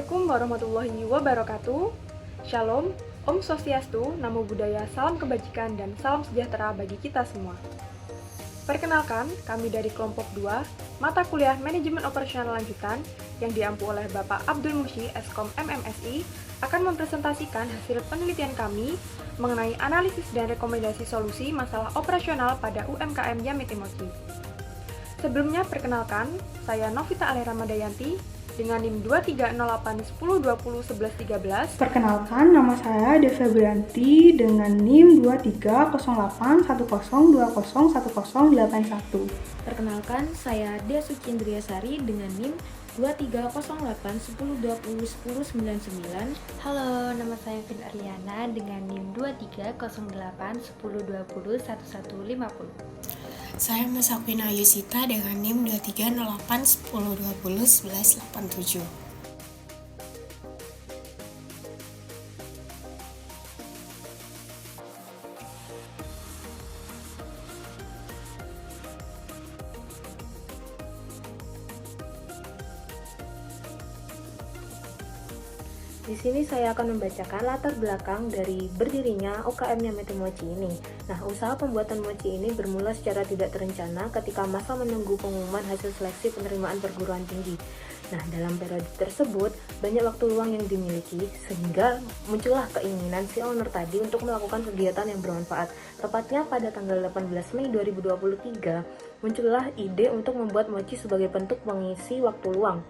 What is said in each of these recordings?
Assalamualaikum warahmatullahi wabarakatuh. Shalom, Om Swastiastu, Namo Buddhaya, salam kebajikan dan salam sejahtera bagi kita semua. Perkenalkan, kami dari kelompok 2, mata kuliah Manajemen Operasional Lanjutan yang diampu oleh Bapak Abdul Musyi, Eskom MMSI, akan mempresentasikan hasil penelitian kami mengenai analisis dan rekomendasi solusi masalah operasional pada UMKM Yamete Mochi. Sebelumnya perkenalkan, saya Novita Alera Madayanti dengan NIM 230810201113. Perkenalkan, nama saya Deva Brianti dengan NIM 23081020101081. Perkenalkan, saya Dea Sucindriasari dengan NIM 230810201099. Halo, nama saya Vin Ariana dengan NIM 230810201150. Saya Masakwina Ayusita dengan NIM 230810201187. Di sini saya akan membacakan latar belakang dari berdirinya UKM Yamete Mochi ini. Nah, usaha pembuatan mochi ini bermula secara tidak terencana ketika masa menunggu pengumuman hasil seleksi penerimaan perguruan tinggi. Nah, dalam periode tersebut, banyak waktu luang yang dimiliki, sehingga muncullah keinginan si owner tadi untuk melakukan kegiatan yang bermanfaat. Tepatnya pada tanggal 18 Mei 2023, muncullah ide untuk membuat mochi sebagai bentuk mengisi waktu luang.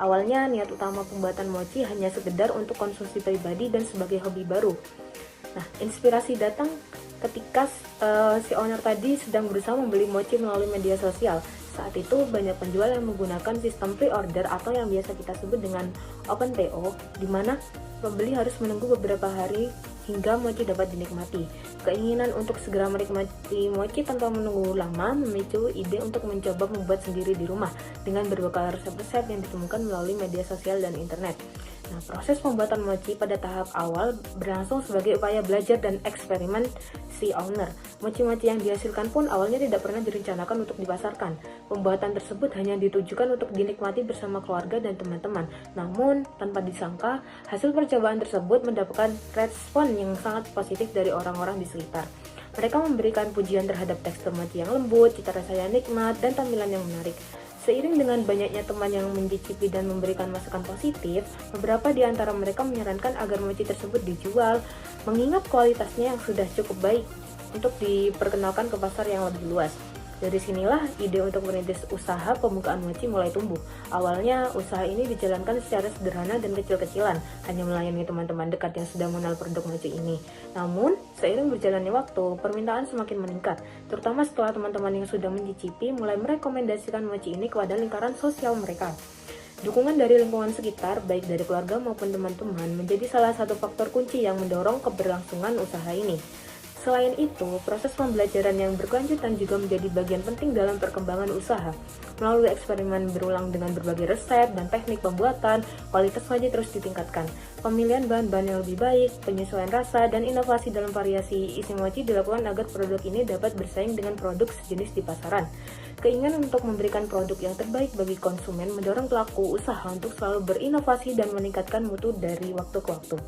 Awalnya niat utama pembuatan mochi hanya sekedar untuk konsumsi pribadi dan sebagai hobi baru. Nah, inspirasi datang ketika si owner tadi sedang berusaha membeli mochi melalui media sosial. Saat itu banyak penjual yang menggunakan sistem pre-order atau yang biasa kita sebut dengan open PO, di mana pembeli harus menunggu beberapa hari hingga mochi dapat dinikmati. Keinginan untuk segera menikmati mochi tanpa menunggu lama memicu ide untuk mencoba membuat sendiri di rumah dengan berbekal resep-resep yang ditemukan melalui media sosial dan internet. Nah, proses pembuatan mochi pada tahap awal berlangsung sebagai upaya belajar dan eksperimen si owner. Mochi-mochi yang dihasilkan pun awalnya tidak pernah direncanakan untuk dipasarkan. Pembuatan tersebut hanya ditujukan untuk dinikmati bersama keluarga dan teman-teman. Namun, tanpa disangka, hasil percobaan tersebut mendapatkan respon yang sangat positif dari orang-orang di sekitar. Mereka memberikan pujian terhadap tekstur mochi yang lembut, cita rasa yang nikmat, dan tampilan yang menarik. Seiring dengan banyaknya teman yang mencicipi dan memberikan masukan positif, beberapa di antara mereka menyarankan agar mochi tersebut dijual, mengingat kualitasnya yang sudah cukup baik untuk diperkenalkan ke pasar yang lebih luas. Dari sinilah ide untuk merintis usaha pembukaan mochi mulai tumbuh. Awalnya usaha ini dijalankan secara sederhana dan kecil-kecilan, hanya melayani teman-teman dekat yang sudah mengenal produk mochi ini. Namun, seiring berjalannya waktu, permintaan semakin meningkat, terutama setelah teman-teman yang sudah mencicipi mulai merekomendasikan mochi ini kepada lingkaran sosial mereka. Dukungan dari lingkungan sekitar, baik dari keluarga maupun teman-teman, menjadi salah satu faktor kunci yang mendorong keberlangsungan usaha ini. Selain itu, proses pembelajaran yang berkelanjutan juga menjadi bagian penting dalam perkembangan usaha. Melalui eksperimen berulang dengan berbagai resep dan teknik pembuatan, kualitas mochi terus ditingkatkan. Pemilihan bahan-bahan yang lebih baik, penyesuaian rasa, dan inovasi dalam variasi isi mochi dilakukan agar produk ini dapat bersaing dengan produk sejenis di pasaran. Keinginan untuk memberikan produk yang terbaik bagi konsumen mendorong pelaku usaha untuk selalu berinovasi dan meningkatkan mutu dari waktu ke waktu.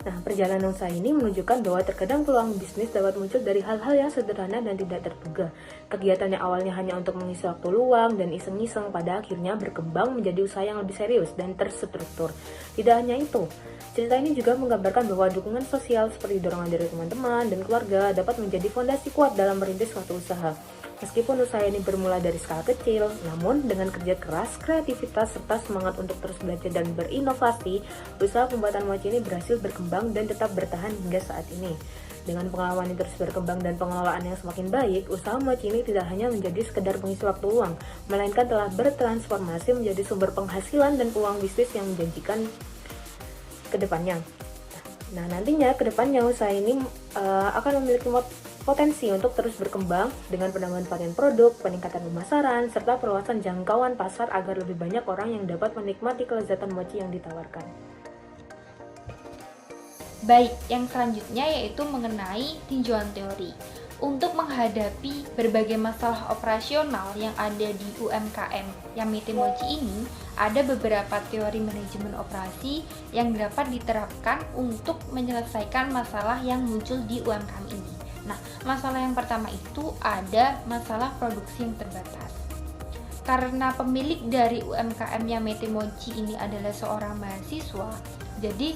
Nah, perjalanan usaha ini menunjukkan bahwa terkadang peluang bisnis dapat muncul dari hal-hal yang sederhana dan tidak terduga. Kegiatan yang awalnya hanya untuk mengisi waktu luang dan iseng-iseng pada akhirnya berkembang menjadi usaha yang lebih serius dan terstruktur. Tidak hanya itu, cerita ini juga menggambarkan bahwa dukungan sosial seperti dorongan dari teman-teman dan keluarga dapat menjadi fondasi kuat dalam merintis suatu usaha. Meskipun usaha ini bermula dari skala kecil, namun dengan kerja keras, kreativitas, serta semangat untuk terus belajar dan berinovasi, usaha pembuatan mochi ini berhasil berkembang dan tetap bertahan hingga saat ini. Dengan pengalaman yang terus berkembang dan pengelolaan yang semakin baik, usaha mochi ini tidak hanya menjadi sekedar pengisi waktu luang, melainkan telah bertransformasi menjadi sumber penghasilan dan peluang bisnis yang menjanjikan ke depannya. Nah, nantinya ke depannya usaha ini akan memiliki potensi untuk terus berkembang dengan penambahan varian produk, peningkatan pemasaran, serta perluasan jangkauan pasar agar lebih banyak orang yang dapat menikmati kelezatan mochi yang ditawarkan. Baik, yang selanjutnya yaitu mengenai tinjauan teori. untuk menghadapi berbagai masalah operasional yang ada di UMKM Yamete Mochi ini, ada beberapa teori manajemen operasi yang dapat diterapkan untuk menyelesaikan masalah yang muncul di UMKM ini. Nah, masalah yang pertama itu ada masalah produksi yang terbatas. Karena pemilik dari UMKM Yamete Mochi ini adalah seorang mahasiswa, jadi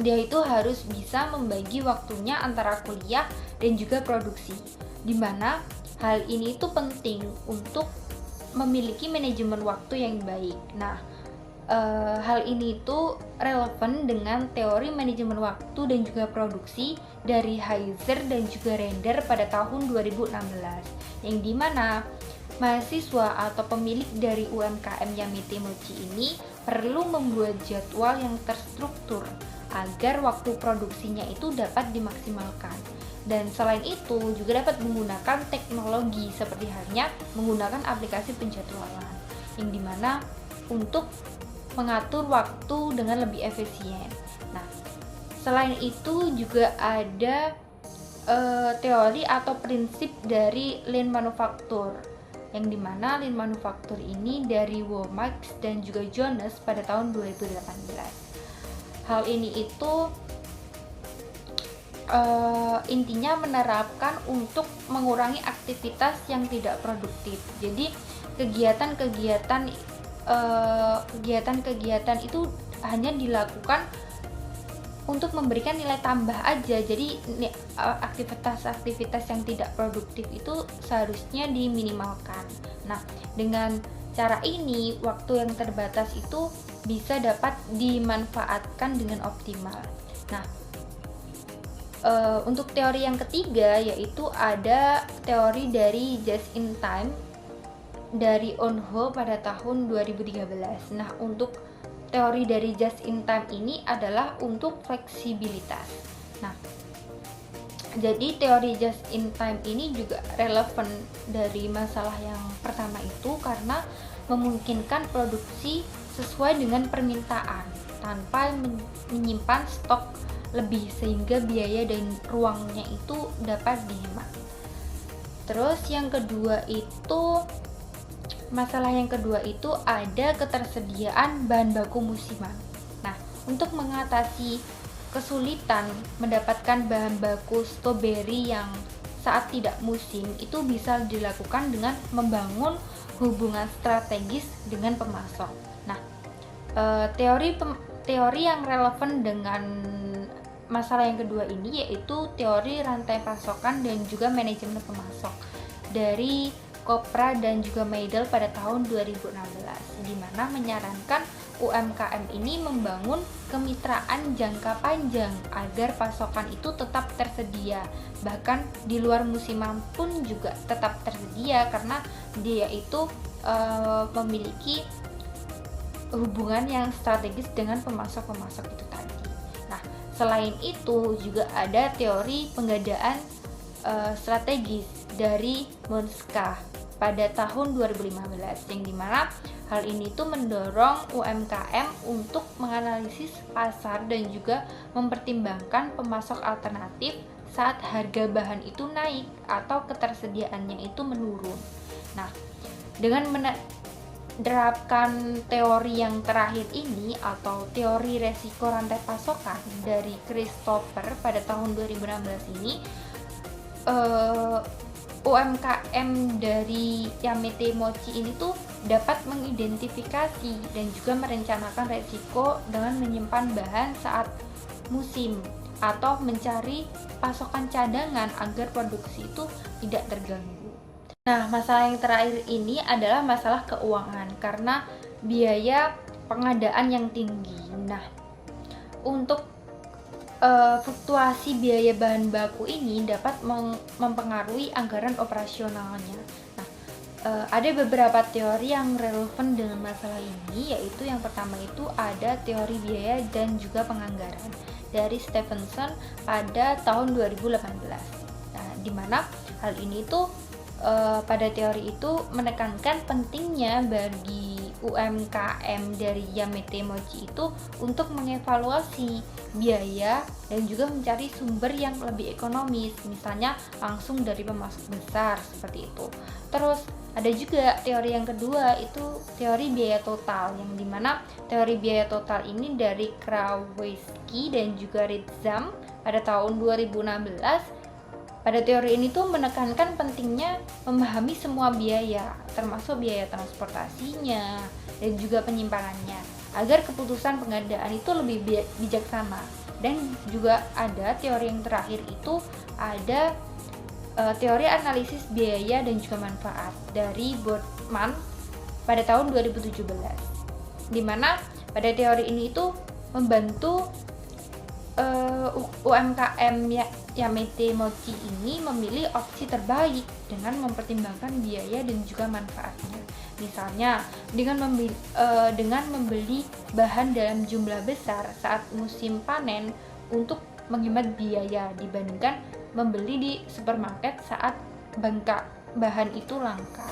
dia itu harus bisa membagi waktunya antara kuliah dan juga produksi, dimana hal ini itu penting untuk memiliki manajemen waktu yang baik. Nah, hal ini itu relevan dengan teori manajemen waktu dan juga produksi dari Heiser dan juga Render pada tahun 2016, yang dimana mahasiswa atau pemilik dari UMKM Yamete Mochi ini perlu membuat jadwal yang terstruktur agar waktu produksinya itu dapat dimaksimalkan. Dan selain itu juga dapat menggunakan teknologi seperti halnya menggunakan aplikasi penjadwalan, yang dimana untuk mengatur waktu dengan lebih efisien. Nah, selain itu juga ada teori atau prinsip dari Lean Manufacture, yang dimana Lean Manufacture ini dari Womack dan juga Jones pada tahun 2018. Hal ini itu intinya menerapkan untuk mengurangi aktivitas yang tidak produktif. Jadi kegiatan-kegiatan itu hanya dilakukan untuk memberikan nilai tambah aja. Jadi aktivitas-aktivitas yang tidak produktif itu seharusnya diminimalkan. Nah, dengan cara ini waktu yang terbatas itu bisa dapat dimanfaatkan dengan optimal. Nah, untuk teori yang ketiga yaitu ada teori dari just in time dari Onho pada tahun 2013. Nah, untuk teori dari just in time ini adalah untuk fleksibilitas. Nah, jadi teori just in time ini juga relevan dari masalah yang pertama itu karena memungkinkan produksi sesuai dengan permintaan tanpa menyimpan stok lebih sehingga biaya dan ruangnya itu dapat dihemat. Terus masalah yang kedua itu ada ketersediaan bahan baku musiman. Nah, untuk mengatasi kesulitan mendapatkan bahan baku stroberi yang saat tidak musim itu bisa dilakukan dengan membangun hubungan strategis dengan pemasok. Nah, teori yang relevan dengan masalah yang kedua ini yaitu teori rantai pasokan dan juga manajemen pemasok dari Kopra dan juga Meidel pada tahun 2016, di mana menyarankan UMKM ini membangun kemitraan jangka panjang agar pasokan itu tetap tersedia, bahkan di luar musiman pun juga tetap tersedia karena dia itu memiliki hubungan yang strategis dengan pemasok-pemasok itu tadi. Nah, selain itu juga ada teori penggadaan strategis dari Monska pada tahun 2015, yang dimana hal ini tuh mendorong UMKM untuk menganalisis pasar dan juga mempertimbangkan pemasok alternatif saat harga bahan itu naik atau ketersediaannya itu menurun. Nah, dengan menerapkan teori yang terakhir ini atau teori resiko rantai pasokan dari Christopher pada tahun 2016 ini, UMKM dari Yamete Mochi ini tuh dapat mengidentifikasi dan juga merencanakan resiko dengan menyimpan bahan saat musim atau mencari pasokan cadangan agar produksi itu tidak terganggu. Nah, masalah yang terakhir ini adalah masalah keuangan karena biaya pengadaan yang tinggi. Nah, untuk fluktuasi biaya bahan baku ini dapat mempengaruhi anggaran operasionalnya. Nah, ada beberapa teori yang relevan dengan masalah ini, yaitu yang pertama itu ada teori biaya dan juga penganggaran dari Stephenson pada tahun 2018. Nah, di mana hal ini tuh pada teori itu menekankan pentingnya bagi UMKM dari Yamete Mochi itu untuk mengevaluasi biaya dan juga mencari sumber yang lebih ekonomis, misalnya langsung dari pemasok besar seperti itu. Terus ada juga teori yang kedua, itu teori biaya total, yang dimana teori biaya total ini dari Krawczyk dan juga Ritzam pada tahun 2016. Pada teori ini tuh menekankan pentingnya memahami semua biaya, termasuk biaya transportasinya dan juga penyimpanannya, agar keputusan pengadaan itu lebih bijaksana. Dan juga ada teori yang terakhir, itu ada teori analisis biaya dan juga manfaat dari Botman pada tahun 2017, dimana pada teori ini itu membantu UMKM Yamete Mochi ini memilih opsi terbaik dengan mempertimbangkan biaya dan juga manfaatnya. Misalnya dengan membeli bahan dalam jumlah besar saat musim panen untuk menghemat biaya dibandingkan membeli di supermarket saat bahan itu langka.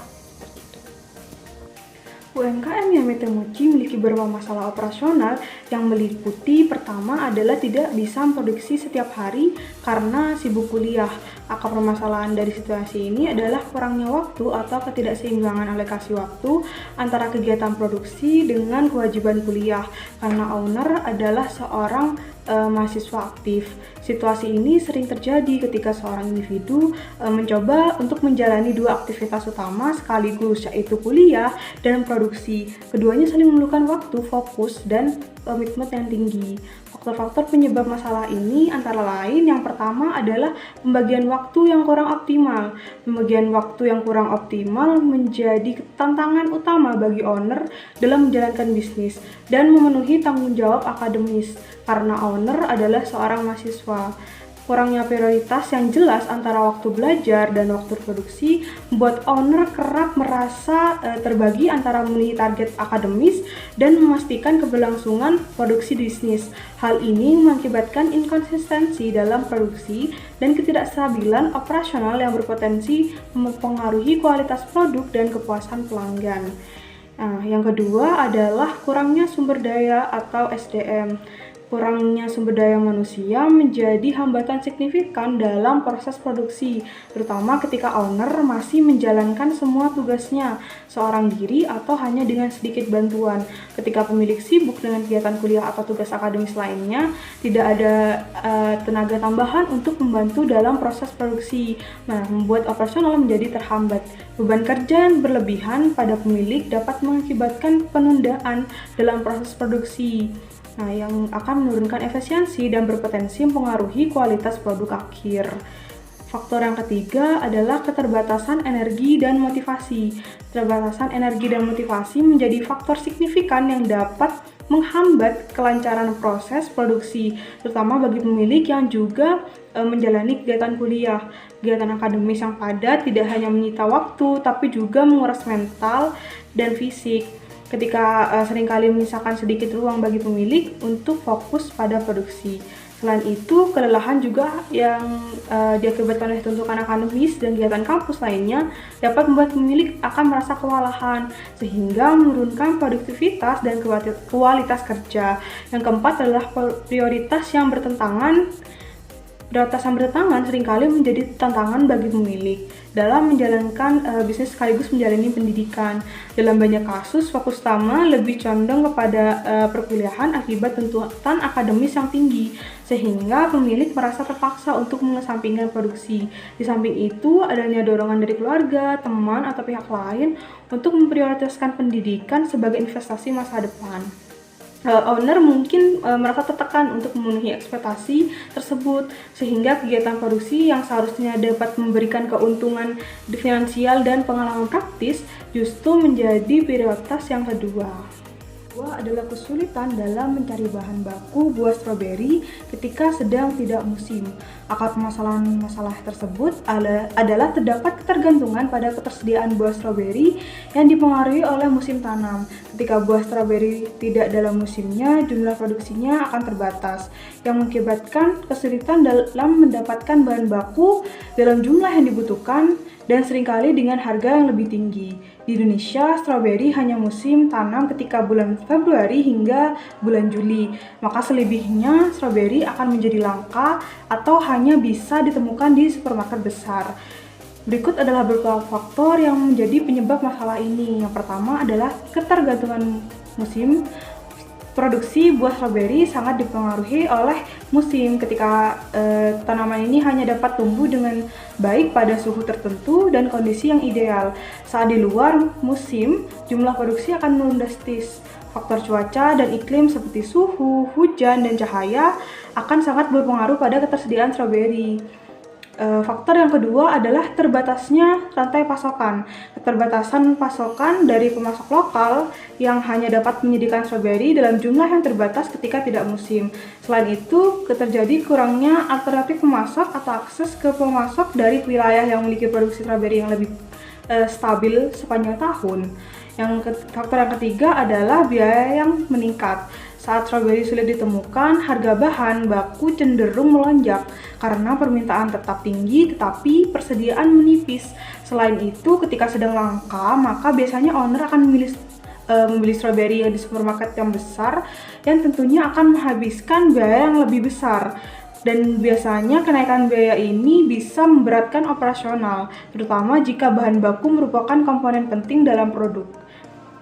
UMKM Yamete Mochi memiliki beberapa masalah operasional yang meliputi: pertama adalah tidak bisa memproduksi setiap hari karena sibuk kuliah. Akar permasalahan dari situasi ini adalah kurangnya waktu atau ketidakseimbangan alokasi waktu antara kegiatan produksi dengan kewajiban kuliah, karena owner adalah seorang mahasiswa aktif. Situasi ini sering terjadi ketika seorang individu mencoba untuk menjalani dua aktivitas utama sekaligus, yaitu kuliah dan produksi. Keduanya saling memerlukan waktu, fokus, dan komitmen yang tinggi. Faktor-faktor penyebab masalah ini antara lain, yang pertama adalah pembagian waktu yang kurang optimal. Pembagian waktu yang kurang optimal menjadi tantangan utama bagi owner dalam menjalankan bisnis dan memenuhi tanggung jawab akademis, karena owner adalah seorang mahasiswa. Kurangnya prioritas yang jelas antara waktu belajar dan waktu produksi membuat owner kerap merasa terbagi antara memenuhi target akademis dan memastikan keberlangsungan produksi bisnis. Hal ini mengakibatkan inkonsistensi dalam produksi dan ketidakstabilan operasional yang berpotensi mempengaruhi kualitas produk dan kepuasan pelanggan. Yang kedua adalah kurangnya sumber daya atau SDM. Kurangnya sumber daya manusia menjadi hambatan signifikan dalam proses produksi, terutama ketika owner masih menjalankan semua tugasnya seorang diri atau hanya dengan sedikit bantuan. Ketika pemilik sibuk dengan kegiatan kuliah atau tugas akademis lainnya, tidak ada tenaga tambahan untuk membantu dalam proses produksi, membuat operasional menjadi terhambat. Beban kerja yang berlebihan pada pemilik dapat mengakibatkan penundaan dalam proses produksi, yang akan menurunkan efisiensi dan berpotensi mempengaruhi kualitas produk akhir. Faktor yang ketiga adalah keterbatasan energi dan motivasi. Keterbatasan energi dan motivasi menjadi faktor signifikan yang dapat menghambat kelancaran proses produksi, terutama bagi pemilik yang juga menjalani kegiatan kuliah. Kegiatan akademis yang padat tidak hanya menyita waktu, tapi juga menguras mental dan fisik, ketika seringkali menyisakan sedikit ruang bagi pemilik untuk fokus pada produksi. Selain itu, kelelahan juga yang diakibatkan oleh tuntutan akademis dan kegiatan kampus lainnya dapat membuat pemilik akan merasa kewalahan, sehingga menurunkan produktivitas dan kualitas kerja. Yang keempat adalah prioritas yang bertentangan. Prioritas yang bertentangan seringkali menjadi tantangan bagi pemilik dalam menjalankan bisnis sekaligus menjalani pendidikan. Dalam banyak kasus, fokus utama lebih condong kepada perkuliahan akibat tuntutan akademis yang tinggi, sehingga pemilik merasa terpaksa untuk mengesampingkan produksi. Di samping itu, adanya dorongan dari keluarga, teman, atau pihak lain untuk memprioritaskan pendidikan sebagai investasi masa depan. Owner mungkin merasa tertekan untuk memenuhi ekspektasi tersebut, sehingga kegiatan produksi yang seharusnya dapat memberikan keuntungan finansial dan pengalaman praktis justru menjadi prioritas yang kedua. Adalah kesulitan dalam mencari bahan baku buah stroberi ketika sedang tidak musim. Akar permasalahan masalah tersebut adalah terdapat ketergantungan pada ketersediaan buah stroberi yang dipengaruhi oleh musim tanam. Ketika buah stroberi tidak dalam musimnya, jumlah produksinya akan terbatas, yang mengakibatkan kesulitan dalam mendapatkan bahan baku dalam jumlah yang dibutuhkan dan seringkali dengan harga yang lebih tinggi. Di Indonesia, stroberi hanya musim tanam ketika bulan Februari hingga bulan Juli, maka selebihnya stroberi akan menjadi langka atau hanya bisa ditemukan di supermarket besar. Berikut adalah beberapa faktor yang menjadi penyebab masalah ini. Yang pertama adalah ketergantungan musim. Produksi buah stroberi sangat dipengaruhi oleh musim ketika tanaman ini hanya dapat tumbuh dengan baik pada suhu tertentu dan kondisi yang ideal. Saat di luar musim, jumlah produksi akan menurun drastis. Faktor cuaca dan iklim seperti suhu, hujan, dan cahaya akan sangat berpengaruh pada ketersediaan stroberi. Faktor yang kedua adalah terbatasnya rantai pasokan. Keterbatasan pasokan dari pemasok lokal yang hanya dapat menyediakan stroberi dalam jumlah yang terbatas ketika tidak musim. Selain itu, terjadi kurangnya alternatif pemasok atau akses ke pemasok dari wilayah yang memiliki produksi stroberi yang lebih stabil sepanjang tahun. Faktor yang ketiga adalah biaya yang meningkat. Saat stroberi sulit ditemukan, harga bahan baku cenderung melonjak karena permintaan tetap tinggi tetapi persediaan menipis. Selain itu, ketika sedang langka, maka biasanya owner akan membeli stroberi di supermarket yang besar yang tentunya akan menghabiskan biaya yang lebih besar. Dan biasanya kenaikan biaya ini bisa memberatkan operasional, terutama jika bahan baku merupakan komponen penting dalam produk.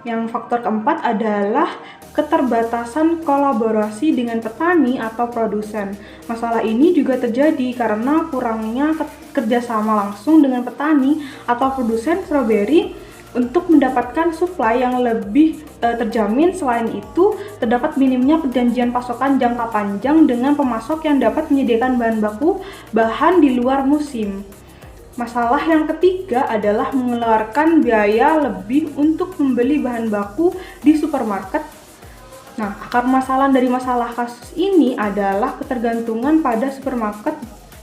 Yang faktor keempat adalah keterbatasan kolaborasi dengan petani atau produsen. Masalah ini juga terjadi karena kurangnya kerjasama langsung dengan petani atau produsen stroberi untuk mendapatkan suplai yang lebih terjamin. Selain itu, terdapat minimnya perjanjian pasokan jangka panjang dengan pemasok yang dapat menyediakan bahan di luar musim. Masalah yang ketiga adalah mengeluarkan biaya lebih untuk membeli bahan baku di supermarket. Nah, akar masalah dari masalah kasus ini adalah ketergantungan pada supermarket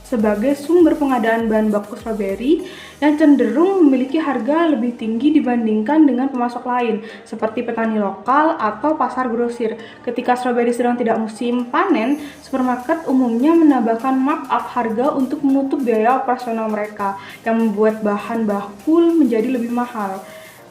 sebagai sumber pengadaan bahan baku stroberi yang cenderung memiliki harga lebih tinggi dibandingkan dengan pemasok lain, seperti petani lokal atau pasar grosir. Ketika stroberi sedang tidak musim panen, supermarket umumnya menambahkan markup harga untuk menutup biaya operasional mereka, yang membuat bahan baku menjadi lebih mahal.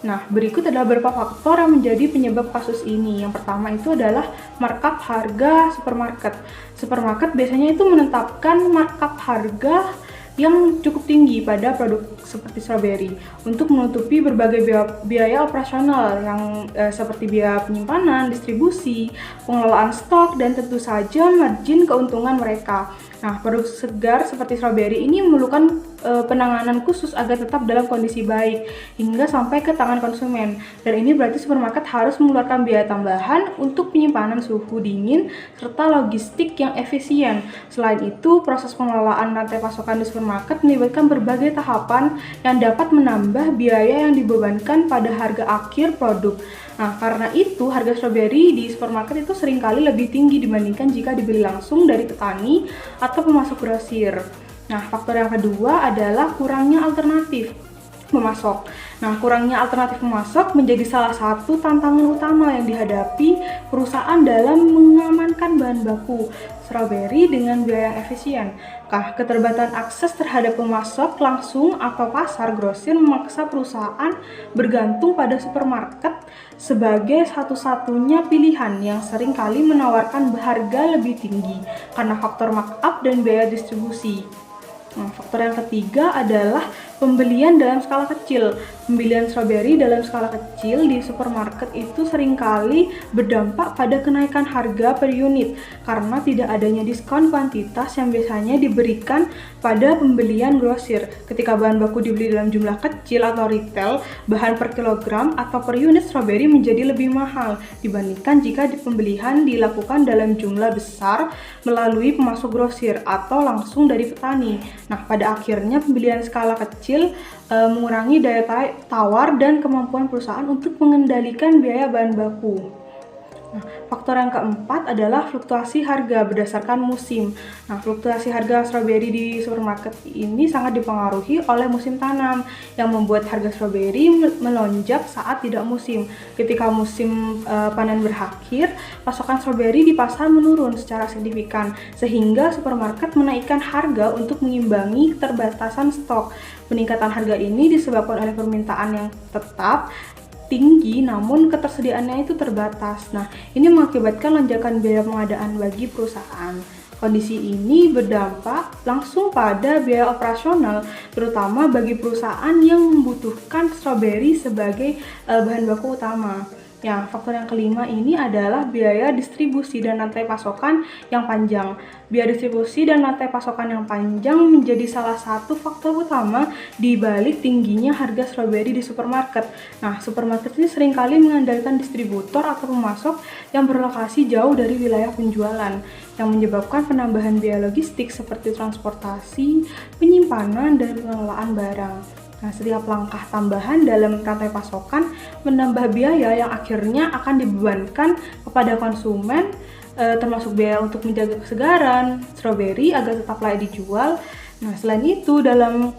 Nah, berikut adalah beberapa faktor yang menjadi penyebab kasus ini. Yang pertama itu adalah markup harga supermarket. Supermarket biasanya itu menetapkan markup harga yang cukup tinggi pada produk seperti stroberi untuk menutupi berbagai biaya operasional yang seperti biaya penyimpanan, distribusi, pengelolaan stok, dan tentu saja margin keuntungan mereka. Nah, produk segar seperti stroberi ini memerlukan penanganan khusus agar tetap dalam kondisi baik hingga sampai ke tangan konsumen. Dan ini berarti supermarket harus mengeluarkan biaya tambahan untuk penyimpanan suhu dingin serta logistik yang efisien. Selain itu, proses pengelolaan rantai pasokan di supermarket melibatkan berbagai tahapan yang dapat menambah biaya yang dibebankan pada harga akhir produk. Nah, karena itu harga stroberi di supermarket itu seringkali lebih tinggi dibandingkan jika dibeli langsung dari petani atau pemasok grosir. Nah, faktor yang kedua adalah kurangnya alternatif pemasok. Nah, kurangnya alternatif pemasok menjadi salah satu tantangan utama yang dihadapi perusahaan dalam mengamankan bahan baku stroberi dengan biaya yang efisien. Keterbatasan akses terhadap pemasok langsung atau pasar grosir memaksa perusahaan bergantung pada supermarket sebagai satu-satunya pilihan yang seringkali menawarkan harga lebih tinggi karena faktor markup dan biaya distribusi. Nah, faktor yang ketiga adalah pembelian dalam skala kecil. Pembelian stroberi dalam skala kecil di supermarket itu seringkali berdampak pada kenaikan harga per unit karena tidak adanya diskon kuantitas yang biasanya diberikan pada pembelian grosir. Ketika bahan baku dibeli dalam jumlah kecil atau retail, bahan per kilogram atau per unit stroberi menjadi lebih mahal dibandingkan jika pembelian dilakukan dalam jumlah besar melalui pemasok grosir atau langsung dari petani. Nah, pada akhirnya pembelian skala kecil mengurangi daya tawar dan kemampuan perusahaan untuk mengendalikan biaya bahan baku. Nah, faktor yang keempat adalah fluktuasi harga berdasarkan musim. Nah, fluktuasi harga stroberi di supermarket ini sangat dipengaruhi oleh musim tanam, yang membuat harga stroberi melonjak saat tidak musim. Ketika musim panen berakhir, pasokan stroberi di pasar menurun secara signifikan, sehingga supermarket menaikkan harga untuk mengimbangi keterbatasan stok. Peningkatan harga ini disebabkan oleh permintaan yang tetap tinggi namun ketersediaannya itu terbatas. Nah, ini mengakibatkan lonjakan biaya pengadaan bagi perusahaan. Kondisi ini berdampak langsung pada biaya operasional, terutama bagi perusahaan yang membutuhkan stroberi sebagai bahan baku utama. Ya, faktor yang kelima ini adalah biaya distribusi dan rantai pasokan yang panjang. Biaya distribusi dan rantai pasokan yang panjang menjadi salah satu faktor utama di balik tingginya harga stroberi di supermarket. Nah, supermarket ini seringkali mengandalkan distributor atau pemasok yang berlokasi jauh dari wilayah penjualan, yang menyebabkan penambahan biaya logistik seperti transportasi, penyimpanan, dan pengelolaan barang. Nah, setiap langkah tambahan dalam rantai pasokan menambah biaya yang akhirnya akan dibebankan kepada konsumen, termasuk biaya untuk menjaga kesegaran stroberi agar tetap layak dijual. Nah, selain itu, dalam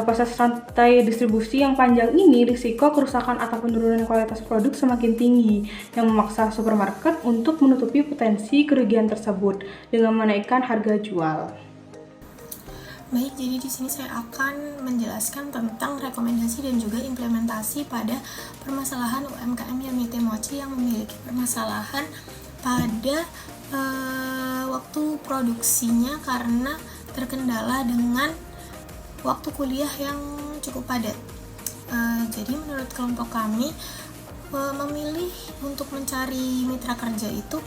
proses rantai distribusi yang panjang ini, risiko kerusakan atau penurunan kualitas produk semakin tinggi, yang memaksa supermarket untuk menutupi potensi kerugian tersebut dengan menaikkan harga jual. Baik, jadi di sini saya akan menjelaskan tentang rekomendasi dan juga implementasi pada permasalahan UMKM Yamete Mochi yang memiliki permasalahan pada waktu produksinya karena terkendala dengan waktu kuliah yang cukup padat. Jadi menurut kelompok kami, memilih untuk mencari mitra kerja itu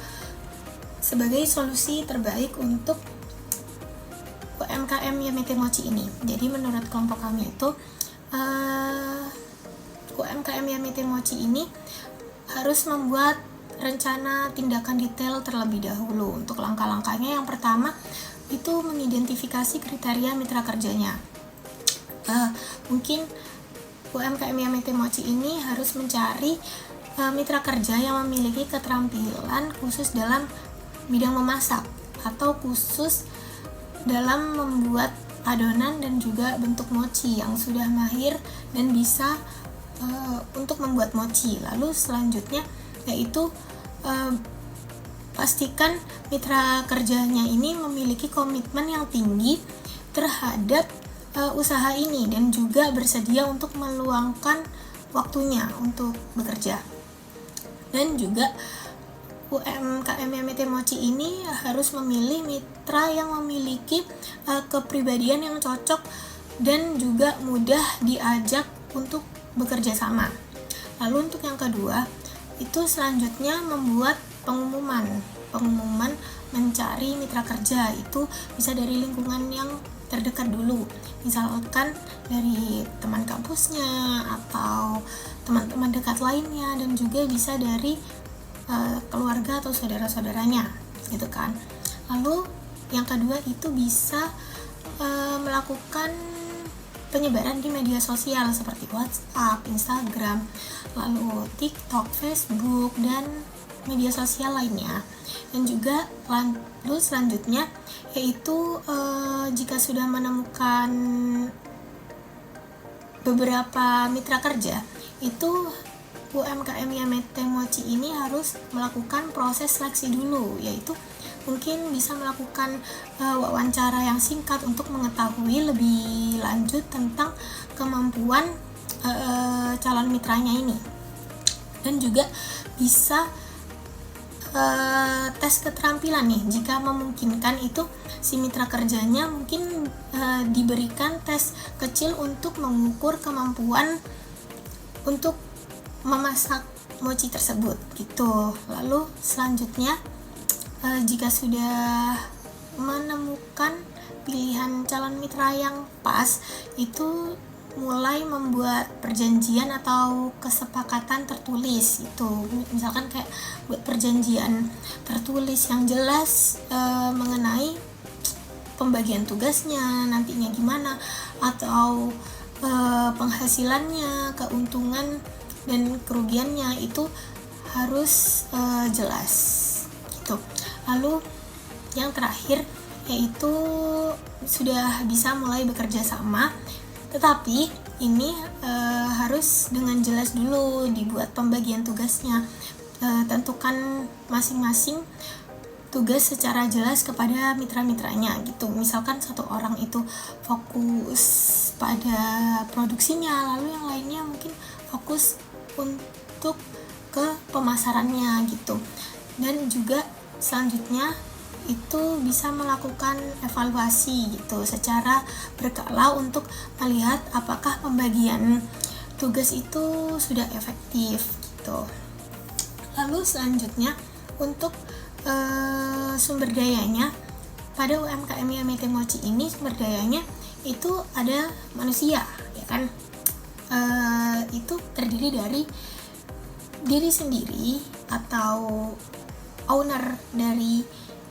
sebagai solusi terbaik untuk UMKM Yamete Mochi ini. Jadi menurut kelompok kami itu UMKM Yamete Mochi ini harus membuat rencana tindakan detail terlebih dahulu. Untuk langkah-langkahnya, yang pertama itu mengidentifikasi kriteria mitra kerjanya. Mungkin UMKM Yamete Mochi ini harus mencari mitra kerja yang memiliki keterampilan khusus dalam bidang memasak atau khusus dalam membuat adonan dan juga bentuk mochi yang sudah mahir dan bisa untuk membuat mochi. Lalu selanjutnya yaitu pastikan mitra kerjanya ini memiliki komitmen yang tinggi terhadap usaha ini dan juga bersedia untuk meluangkan waktunya untuk bekerja. Dan juga UMKM Yamete Mochi ini harus memilih mitra yang memiliki kepribadian yang cocok dan juga mudah diajak untuk bekerja sama. Lalu untuk yang kedua, itu selanjutnya membuat pengumuman mencari mitra kerja. Itu bisa dari lingkungan yang terdekat dulu, misalkan dari teman kampusnya atau teman-teman dekat lainnya, dan juga bisa dari keluarga atau saudara-saudaranya gitu kan. Lalu yang kedua itu bisa melakukan penyebaran di media sosial seperti WhatsApp, Instagram, lalu TikTok, Facebook, dan media sosial lainnya. Dan juga lalu selanjutnya yaitu jika sudah menemukan beberapa mitra kerja, itu UMKM Yamete Mochi ini harus melakukan proses seleksi dulu, yaitu mungkin bisa melakukan wawancara yang singkat untuk mengetahui lebih lanjut tentang kemampuan calon mitranya ini. Dan juga bisa tes keterampilan nih, jika memungkinkan itu si mitra kerjanya mungkin diberikan tes kecil untuk mengukur kemampuan untuk memasak mochi tersebut gitu. Lalu selanjutnya jika sudah menemukan pilihan calon mitra yang pas, itu mulai membuat perjanjian atau kesepakatan tertulis. Itu misalkan kayak buat perjanjian tertulis yang jelas mengenai pembagian tugasnya nantinya gimana, atau penghasilannya, keuntungan dan kerugiannya. Itu harus jelas gitu. Lalu yang terakhir yaitu sudah bisa mulai bekerja sama, tetapi ini harus dengan jelas dulu dibuat pembagian tugasnya. Tentukan masing-masing tugas secara jelas kepada mitra-mitranya gitu. Misalkan satu orang itu fokus pada produksinya, lalu yang lainnya mungkin fokus untuk ke pemasarannya gitu. Dan juga selanjutnya itu bisa melakukan evaluasi gitu secara berkala untuk melihat apakah pembagian tugas itu sudah efektif gitu. Lalu selanjutnya untuk sumber dayanya, pada UMKM Yamete Mochi ini sumber dayanya itu ada manusia ya kan, itu terdiri dari diri sendiri atau owner dari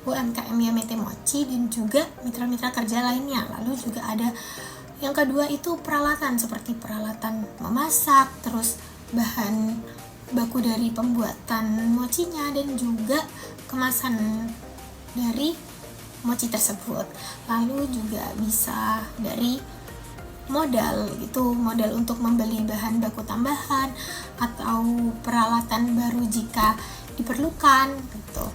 UMKM Yamete Mochi dan juga mitra-mitra kerja lainnya. Lalu juga ada yang kedua itu peralatan seperti peralatan memasak, terus bahan baku dari pembuatan mochinya dan juga kemasan dari mochi tersebut. Lalu juga bisa dari modal gitu, modal untuk membeli bahan baku tambahan atau peralatan baru jika diperlukan gitu.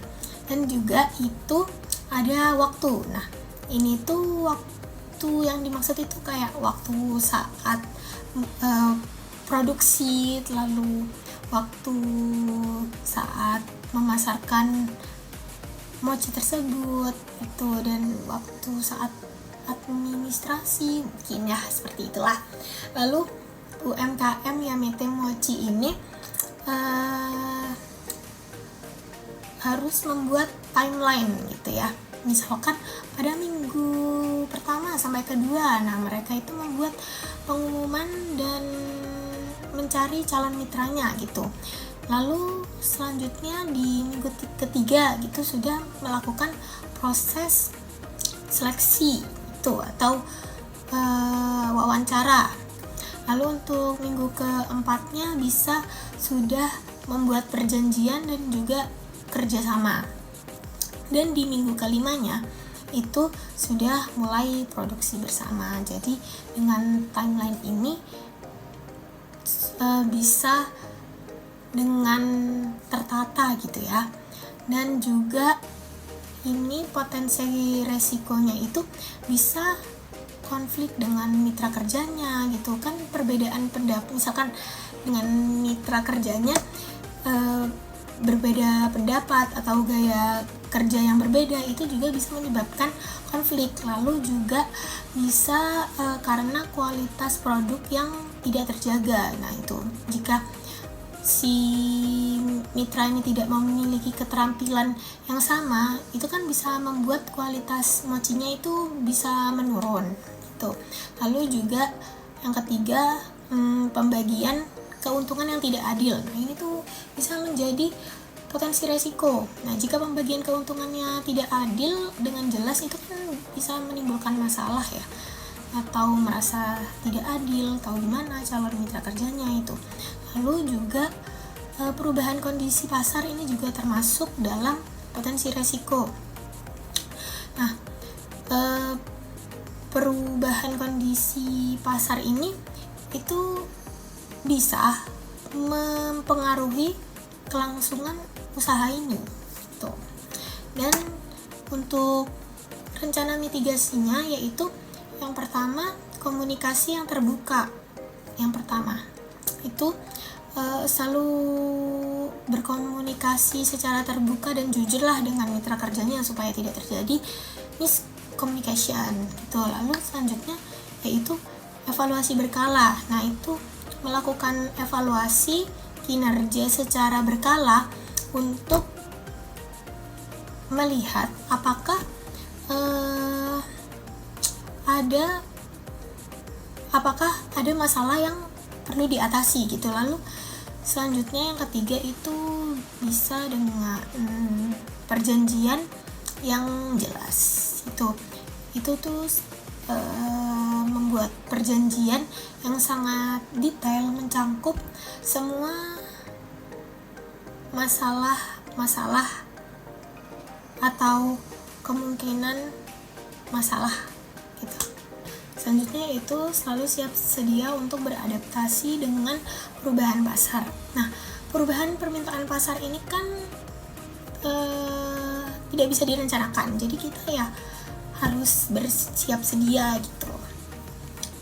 Dan juga itu ada waktu. Nah, ini tuh waktu yang dimaksud itu kayak waktu saat produksi, lalu waktu saat memasarkan mochi tersebut itu, dan waktu saat administrasi mungkin ya, seperti itulah. Lalu UMKM Yamete Mochi ini harus membuat timeline gitu ya. Misalkan pada minggu pertama sampai kedua, nah mereka itu membuat pengumuman dan mencari calon mitranya gitu. Lalu selanjutnya di minggu ketiga gitu sudah melakukan proses seleksi itu atau wawancara. Lalu untuk minggu keempatnya bisa sudah membuat perjanjian dan juga kerjasama. Dan di minggu kelimanya itu sudah mulai produksi bersama. Jadi dengan timeline ini bisa dengan tertata gitu ya. Dan juga ini potensi resikonya itu bisa konflik dengan mitra kerjanya gitu kan, perbedaan pendapat misalkan dengan mitra kerjanya berbeda pendapat atau gaya kerja yang berbeda, itu juga bisa menyebabkan konflik. Lalu juga bisa karena kualitas produk yang tidak terjaga. Nah itu jika si mitra ini tidak memiliki keterampilan yang sama, itu kan bisa membuat kualitas mochinya itu bisa menurun gitu. Lalu juga yang ketiga, pembagian keuntungan yang tidak adil. Nah ini tuh bisa menjadi potensi resiko. Nah jika pembagian keuntungannya tidak adil dengan jelas, itu kan bisa menimbulkan masalah ya, atau merasa tidak adil, tahu gimana calon mitra kerjanya itu. Lalu juga perubahan kondisi pasar ini juga termasuk dalam potensi resiko. Nah perubahan kondisi pasar ini itu bisa mempengaruhi kelangsungan usaha ini gitu. Dan untuk rencana mitigasinya yaitu yang pertama, komunikasi yang terbuka. Yang pertama itu selalu berkomunikasi secara terbuka dan jujurlah dengan mitra kerjanya supaya tidak terjadi miscommunication gitu. Lalu selanjutnya yaitu evaluasi berkala. Nah itu melakukan evaluasi kinerja secara berkala untuk melihat apakah ada masalah yang perlu diatasi gitu. Lalu selanjutnya yang ketiga itu bisa dengan perjanjian yang jelas. Itu tuh membuat perjanjian yang sangat detail, mencangkup semua masalah atau kemungkinan masalah gitu. Selanjutnya yaitu selalu siap sedia untuk beradaptasi dengan perubahan pasar. Nah, perubahan permintaan pasar ini kan tidak bisa direncanakan, jadi kita ya harus bersiap sedia gitu.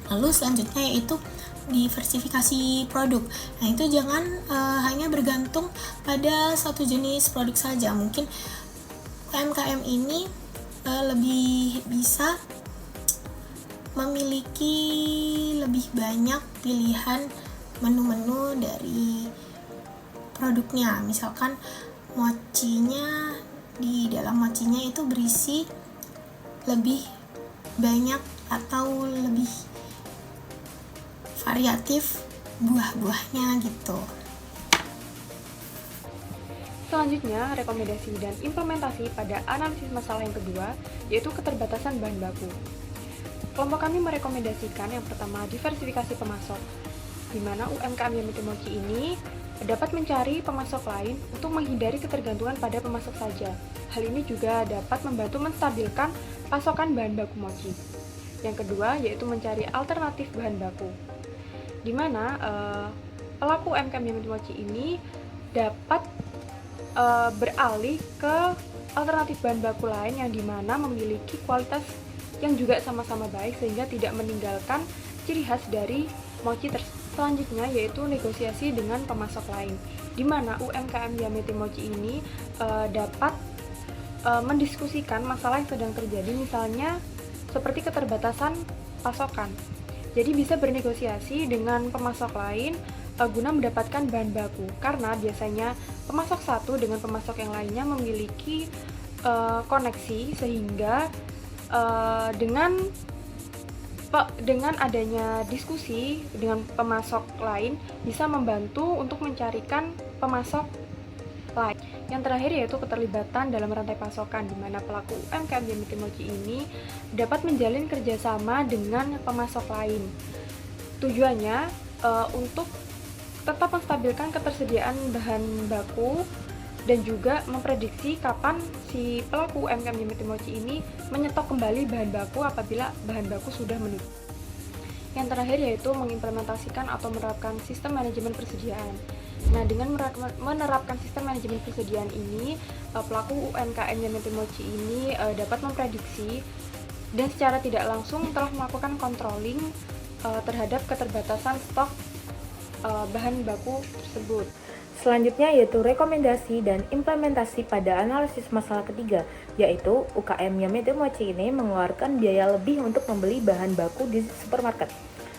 Lalu selanjutnya yaitu diversifikasi produk. Nah, itu jangan hanya bergantung pada satu jenis produk saja. Mungkin UMKM ini lebih bisa memiliki lebih banyak pilihan menu-menu dari produknya. Misalkan mochinya, di dalam mochinya itu berisi lebih banyak atau lebih variatif buah-buahnya gitu. Selanjutnya, rekomendasi dan implementasi pada analisis masalah yang kedua, yaitu keterbatasan bahan baku. Kelompok kami merekomendasikan yang pertama, diversifikasi pemasok, di mana UMKM Yamete Mochi ini dapat mencari pemasok lain untuk menghindari ketergantungan pada pemasok saja. Hal ini juga dapat membantu menstabilkan pasokan bahan baku mochi. Yang kedua, yaitu mencari alternatif bahan baku, di mana pelaku UMKM Yamete Mochi ini dapat beralih ke alternatif bahan baku lain yang dimana memiliki kualitas yang juga sama-sama baik sehingga tidak meninggalkan ciri khas dari mochi tersebut. Selanjutnya yaitu negosiasi dengan pemasok lain, di mana UMKM Yamete Mochi ini dapat mendiskusikan masalah yang sedang terjadi, misalnya seperti keterbatasan pasokan. Jadi bisa bernegosiasi dengan pemasok lain guna mendapatkan bahan baku, karena biasanya pemasok satu dengan pemasok yang lainnya memiliki koneksi sehingga dengan adanya diskusi dengan pemasok lain bisa membantu untuk mencarikan pemasok lain. Yang terakhir yaitu keterlibatan dalam rantai pasokan, di mana pelaku UMKM Yamete Mochi ini dapat menjalin kerjasama dengan pemasok lain. Tujuannya untuk tetap menstabilkan ketersediaan bahan baku dan juga memprediksi kapan si pelaku UMKM Yamete Mochi ini menyetok kembali bahan baku apabila bahan baku sudah menipis. Yang terakhir yaitu mengimplementasikan atau menerapkan sistem manajemen persediaan. Nah, dengan menerapkan sistem manajemen persediaan ini, pelaku UMKM Yamete Mochi ini dapat memprediksi dan secara tidak langsung telah melakukan controlling terhadap keterbatasan stok bahan baku tersebut. Selanjutnya yaitu rekomendasi dan implementasi pada analisis masalah ketiga, yaitu UKM Yamete Mochi ini mengeluarkan biaya lebih untuk membeli bahan baku di supermarket.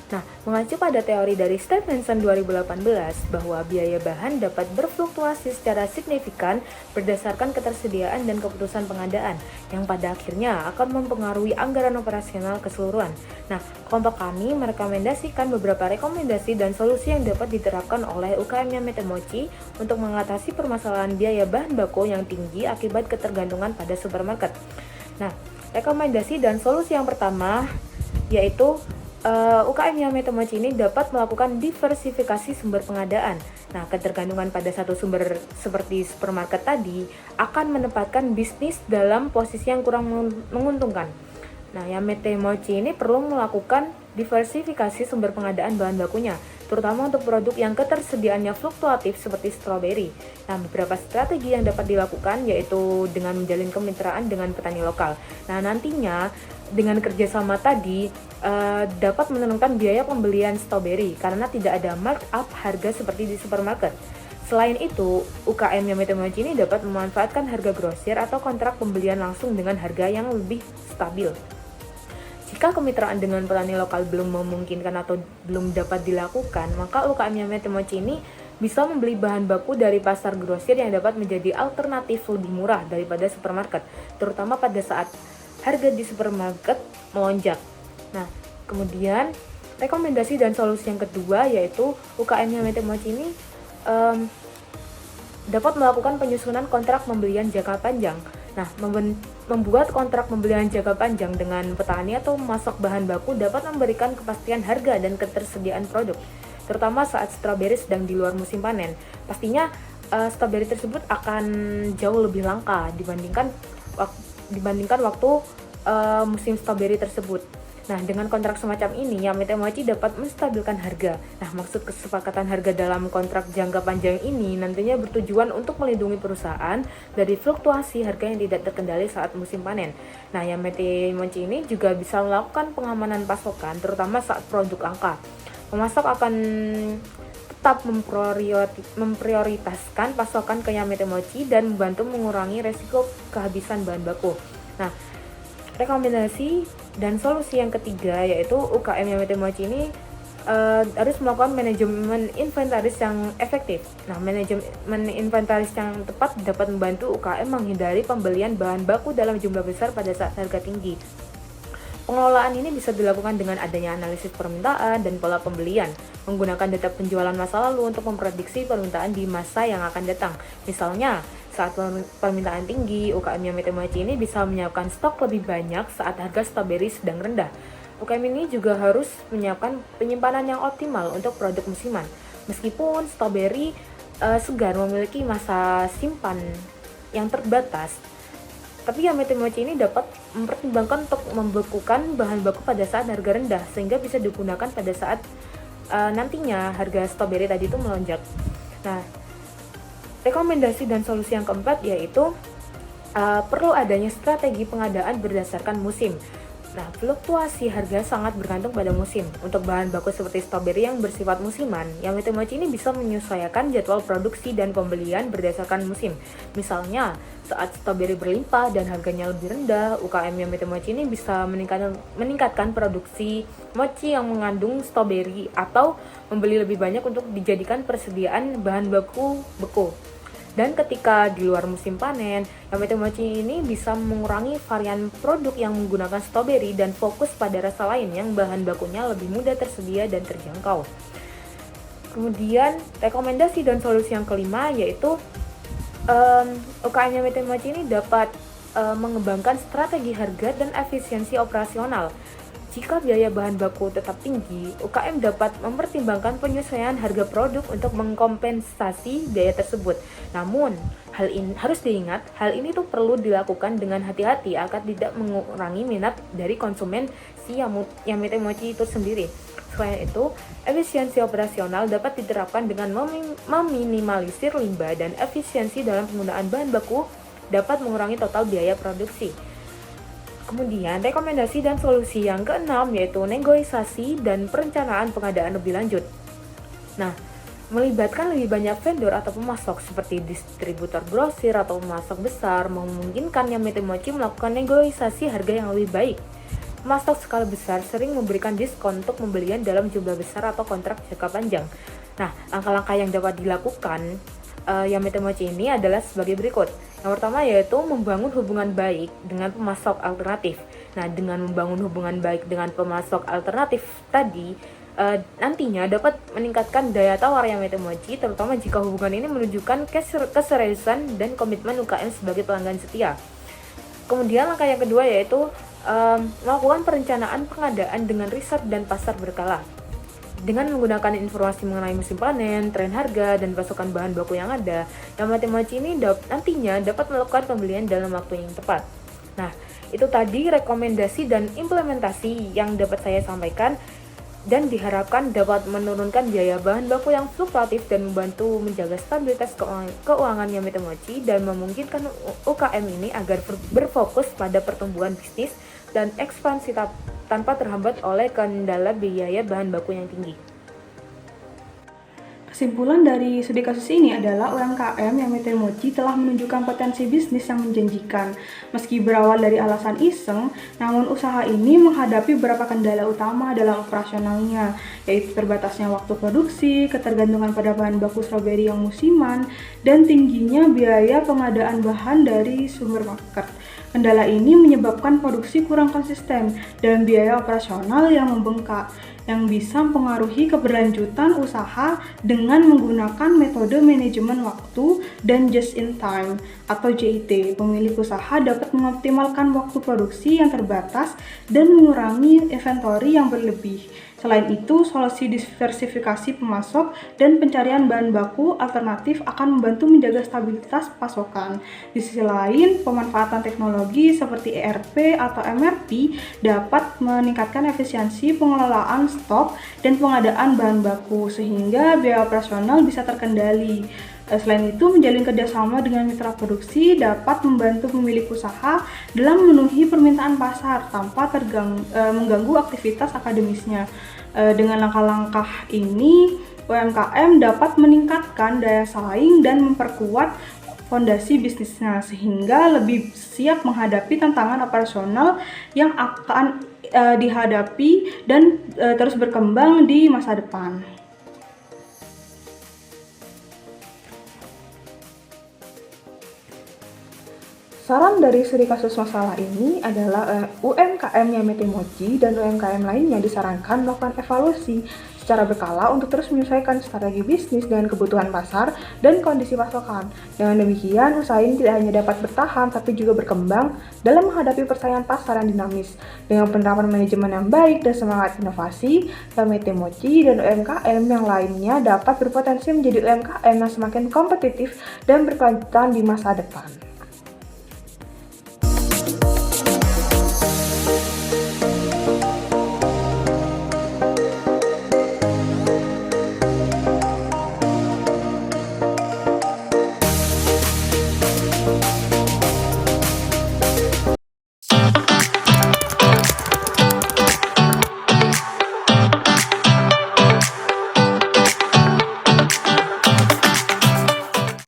Nah, mengacu pada teori dari Stephenson 2018 bahwa biaya bahan dapat berfluktuasi secara signifikan berdasarkan ketersediaan dan keputusan pengadaan, yang pada akhirnya akan mempengaruhi anggaran operasional keseluruhan. Nah, kelompok kami merekomendasikan beberapa rekomendasi dan solusi yang dapat diterapkan oleh UKM Yamete Mochi untuk mengatasi permasalahan biaya bahan baku yang tinggi akibat ketergantungan pada supermarket. Nah, rekomendasi dan solusi yang pertama yaitu UKM Yamete Mochi ini dapat melakukan diversifikasi sumber pengadaan. Nah, ketergantungan pada satu sumber seperti supermarket tadi akan menempatkan bisnis dalam posisi yang kurang menguntungkan. Nah, Yamete Mochi ini perlu melakukan diversifikasi sumber pengadaan bahan bakunya, terutama untuk produk yang ketersediaannya fluktuatif seperti stroberi. Nah, beberapa strategi yang dapat dilakukan yaitu dengan menjalin kemitraan dengan petani lokal. Nah, nantinya dengan kerjasama tadi dapat menurunkan biaya pembelian stroberi karena tidak ada markup harga seperti di supermarket. Selain itu, UKM Yamete Mochi ini dapat memanfaatkan harga grosir atau kontrak pembelian langsung dengan harga yang lebih stabil. Jika kemitraan dengan petani lokal belum memungkinkan atau belum dapat dilakukan, maka UKM Yamete Mochi ini bisa membeli bahan baku dari pasar grosir yang dapat menjadi alternatif lebih murah daripada supermarket, terutama pada saat harga di supermarket melonjak. Nah, kemudian rekomendasi dan solusi yang kedua yaitu UKM Yamete Mochi ini dapat melakukan penyusunan kontrak pembelian jangka panjang. Nah, membuat kontrak pembelian jangka panjang dengan petani atau pemasok bahan baku dapat memberikan kepastian harga dan ketersediaan produk, terutama saat stroberi sedang di luar musim panen. Pastinya stroberi tersebut akan jauh lebih langka dibandingkan waktu musim stroberi tersebut. Nah, dengan kontrak semacam ini, Yamete Mochi dapat menstabilkan harga. Nah, maksud kesepakatan harga dalam kontrak jangka panjang ini nantinya bertujuan untuk melindungi perusahaan dari fluktuasi harga yang tidak terkendali saat musim panen. Nah, Yamete Mochi ini juga bisa melakukan pengamanan pasokan, terutama saat produk langka. Pemasok akan tetap memprioritaskan pasokan ke Yamete Mochi dan membantu mengurangi resiko kehabisan bahan baku. Nah, rekomendasi dan solusi yang ketiga yaitu UKM Yamete Mochi ini harus melakukan manajemen inventaris yang efektif. Nah, manajemen inventaris yang tepat dapat membantu UKM menghindari pembelian bahan baku dalam jumlah besar pada saat harga tinggi. Pengelolaan ini bisa dilakukan dengan adanya analisis permintaan dan pola pembelian, menggunakan data penjualan masa lalu untuk memprediksi permintaan di masa yang akan datang. Misalnya, saat permintaan tinggi, UKM Yamete Mochi ini bisa menyiapkan stok lebih banyak saat harga stroberi sedang rendah. UKM ini juga harus menyiapkan penyimpanan yang optimal untuk produk musiman. Meskipun stroberi segar memiliki masa simpan yang terbatas, tapi Yamete Mochi ini dapat mempertimbangkan untuk membekukan bahan baku pada saat harga rendah, sehingga bisa digunakan pada saat nantinya harga stroberi tadi itu melonjak. Nah, rekomendasi dan solusi yang keempat yaitu perlu adanya strategi pengadaan berdasarkan musim. Nah, fluktuasi harga sangat bergantung pada musim. Untuk bahan baku seperti stroberi yang bersifat musiman, Yamete Mochi ini bisa menyesuaikan jadwal produksi dan pembelian berdasarkan musim. Misalnya, saat stroberi berlimpah dan harganya lebih rendah, UKM Yamete Mochi ini bisa meningkatkan produksi mochi yang mengandung stroberi atau membeli lebih banyak untuk dijadikan persediaan bahan baku beku. Dan ketika di luar musim panen, Yamete Mochi ini bisa mengurangi varian produk yang menggunakan stroberi dan fokus pada rasa lain yang bahan bakunya lebih mudah tersedia dan terjangkau. Kemudian, rekomendasi dan solusi yang kelima yaitu UKM Yamete Mochi ini dapat mengembangkan strategi harga dan efisiensi operasional. Jika biaya bahan baku tetap tinggi, UKM dapat mempertimbangkan penyesuaian harga produk untuk mengkompensasi biaya tersebut. Namun, hal ini harus diingat, hal ini tuh perlu dilakukan dengan hati-hati agar tidak mengurangi minat dari konsumen si Yamete Mochi itu sendiri. Selain itu, efisiensi operasional dapat diterapkan dengan meminimalisir limbah dan efisiensi dalam penggunaan bahan baku dapat mengurangi total biaya produksi. Kemudian, rekomendasi dan solusi yang keenam yaitu negosiasi dan perencanaan pengadaan lebih lanjut. Nah, melibatkan lebih banyak vendor atau pemasok seperti distributor grosir atau pemasok besar memungkinkan Yamete Mochi melakukan negosiasi harga yang lebih baik. Pemasok skala besar sering memberikan diskon untuk pembelian dalam jumlah besar atau kontrak jangka panjang. Nah, langkah-langkah yang dapat dilakukan Yamete Mochi ini adalah sebagai berikut. Yang pertama yaitu membangun hubungan baik dengan pemasok alternatif. Nah, dengan membangun hubungan baik dengan pemasok alternatif tadi, nantinya dapat meningkatkan daya tawar Yamete Mochi, terutama jika hubungan ini menunjukkan keseriusan dan komitmen UKM sebagai pelanggan setia. Kemudian langkah yang kedua yaitu melakukan perencanaan pengadaan dengan riset dan pasar berkala. Dengan menggunakan informasi mengenai musim panen, tren harga, dan pasokan bahan baku yang ada, Yamete Mochi ini nantinya dapat melakukan pembelian dalam waktu yang tepat. Nah, itu tadi rekomendasi dan implementasi yang dapat saya sampaikan dan diharapkan dapat menurunkan biaya bahan baku yang fluktuatif dan membantu menjaga stabilitas keuangan Yamete Mochi dan memungkinkan UKM ini agar berfokus pada pertumbuhan bisnis dan ekspansi tanpa terhambat oleh kendala biaya bahan baku yang tinggi. Kesimpulan dari studi kasus ini adalah UMKM Yamete Mochi telah menunjukkan potensi bisnis yang menjanjikan. Meski berawal dari alasan iseng, namun usaha ini menghadapi beberapa kendala utama dalam operasionalnya, yaitu terbatasnya waktu produksi, ketergantungan pada bahan baku stroberi yang musiman, dan tingginya biaya pengadaan bahan dari sumber market. Kendala ini menyebabkan produksi kurang konsisten dan biaya operasional yang membengkak, yang bisa mempengaruhi keberlanjutan usaha dengan menggunakan metode manajemen waktu dan just-in-time atau JIT. Pemilik usaha dapat mengoptimalkan waktu produksi yang terbatas dan mengurangi inventory yang berlebih. Selain itu, solusi diversifikasi pemasok dan pencarian bahan baku alternatif akan membantu menjaga stabilitas pasokan. Di sisi lain, pemanfaatan teknologi seperti ERP atau MRP dapat meningkatkan efisiensi pengelolaan stok dan pengadaan bahan baku sehingga biaya operasional bisa terkendali. Selain itu, menjalin kerjasama dengan mitra produksi dapat membantu pemilik usaha dalam memenuhi permintaan pasar tanpa mengganggu aktivitas akademisnya. Dengan langkah-langkah ini, UMKM dapat meningkatkan daya saing dan memperkuat fondasi bisnisnya sehingga lebih siap menghadapi tantangan operasional yang akan dihadapi dan terus berkembang di masa depan. Saran dari studi kasus masalah ini adalah UMKM Yamete Mochi dan UMKM lainnya disarankan melakukan evaluasi secara berkala untuk terus menyesuaikan strategi bisnis dengan kebutuhan pasar dan kondisi pasokan. Dengan demikian, usaha ini tidak hanya dapat bertahan tapi juga berkembang dalam menghadapi persaingan pasar yang dinamis. Dengan penerapan manajemen yang baik dan semangat inovasi, Yamete Mochi dan UMKM yang lainnya dapat berpotensi menjadi UMKM yang semakin kompetitif dan berkelanjutan di masa depan.